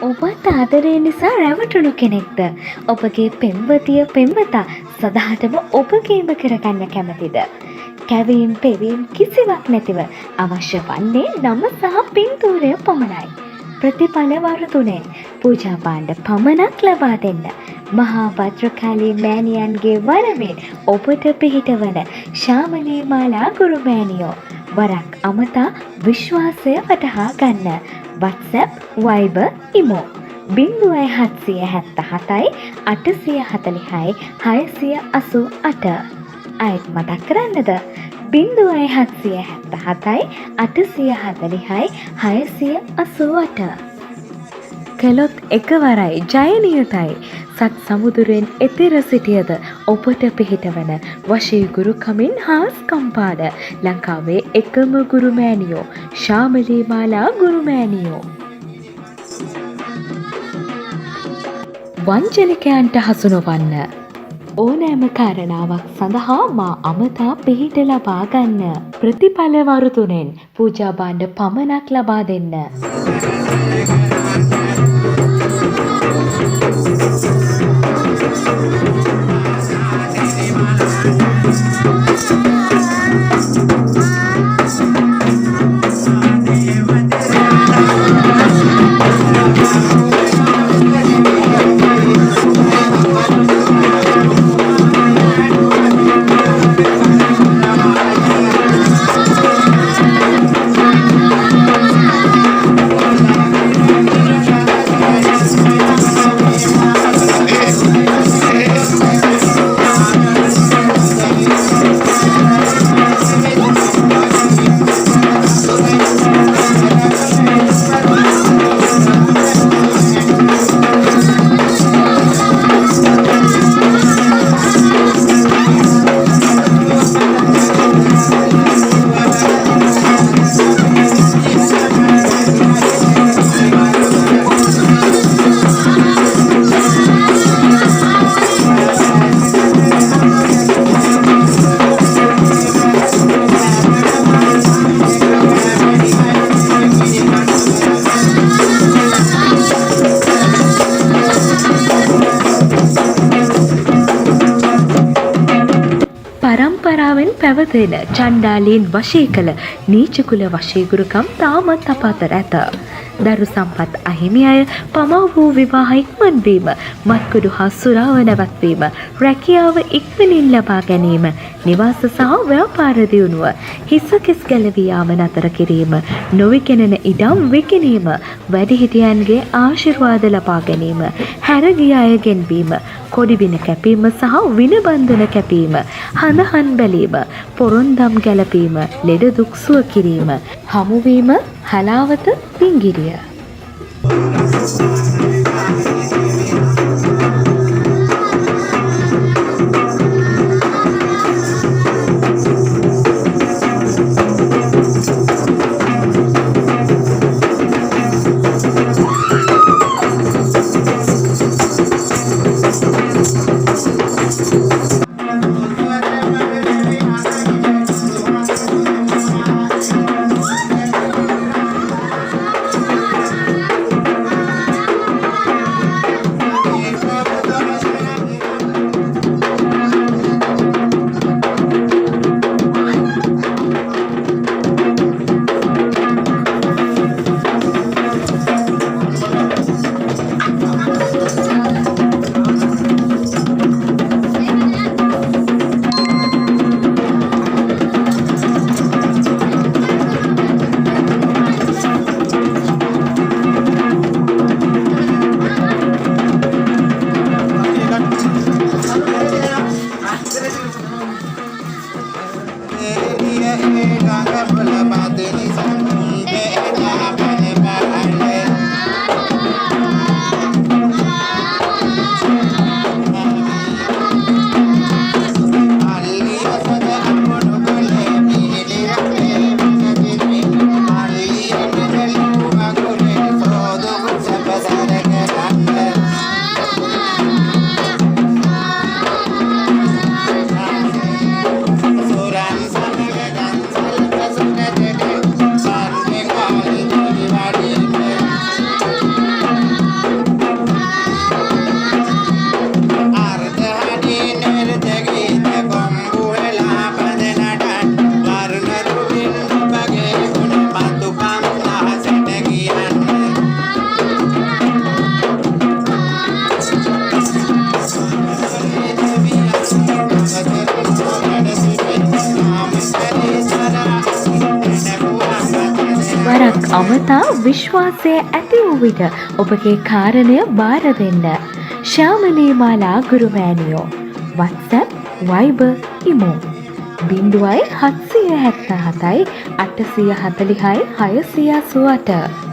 ඔබත් ආදරය නිසා රැවටුණු කෙනෙක්ද? ඔබගේ පෙම්වතිය පෙම්වතා සදහටම ඔබගේම කරගන්න කැමතිද? කැවීම් පෙවීම් කිසිවක් නැතිව අවශ්‍ය වන්නේ නම සහ පින්තූරය පමණයි. ප්‍රතිඵල වර්ධුනේ පූජා භාණ්ඩ පමණක් ලබා දෙන්න. මහා භද්‍රකාලී මෑණියන්ගේ වරමෙන් ඔබට පිහිටවන ශාමලී මාලා ගුරුමෑණියෝ වරක් අමතා විශ්වාසය වටහා ගන්න. WhatsApp Viber Imo 0777 840යි 688 අයත් මතක් කරන්නද 0777 840යි 688 කළොත් එකවරයි ජයනියතයි සත් සමුදුරෙන් එතෙර සිටියද ඔබට පිහිටවන වශී ගුරුකමින් හාස්කම්පාඩ ලංකාවේ එකම ගුරුමෑණියෝ ශාමලී මාලා ගුරුමෑණියෝ. වංචනිකයන්ට හසු නොවන්න. ඕනෑම කාරණාවක් සඳහා මා අමතා පිහිට ලබා ගන්න. ප්‍රතිඵල වර්ධුනෙන් පූජා භාණ්ඩ පමණක් ලබා දෙන්න. පරම්පරාවෙන් පැවතෙන චණ්ඩාලීන් වශී කළ නීචකුල වශීගුරුකම් තාමත් අප අතර ඇත. දරු සම්පත් අහිමි අය පමා වූ විවාහ ඉක්මන්වීම, මත්කුඩු හා සුරාව නැවැත්වීම, රැකියාව ඉක්මනින් ලබා ගැනීම, නිවාස සහ ව්‍යාපාර දියුණුව, හිසකිස් ගැලවී යාම නතර කිරීම, නොවිකිනෙන ඉඩම් විකිණීම, වැඩිහිටියන්ගේ ආශිර්වාද ලබා ගැනීම, හැරගිය අය ගෙන්වීම, කොඩිබින කැපීම සහ විනබන්ධන කැපීම, හඳහන් බැලීම, පොරොන්දම් ගැලපීම, ලෙඩ දුක් සුව කිරීම, හමුවීම, හලාවත පිංගිරිය. අමතා විශ්වාසය ඇති වූ විට ඔබගේ කාරණය බාර දෙන්න. ශාමලී මාලා ගුරුමෑණියෝ. WhatsApp Viber ඉමෝ 0777 846 688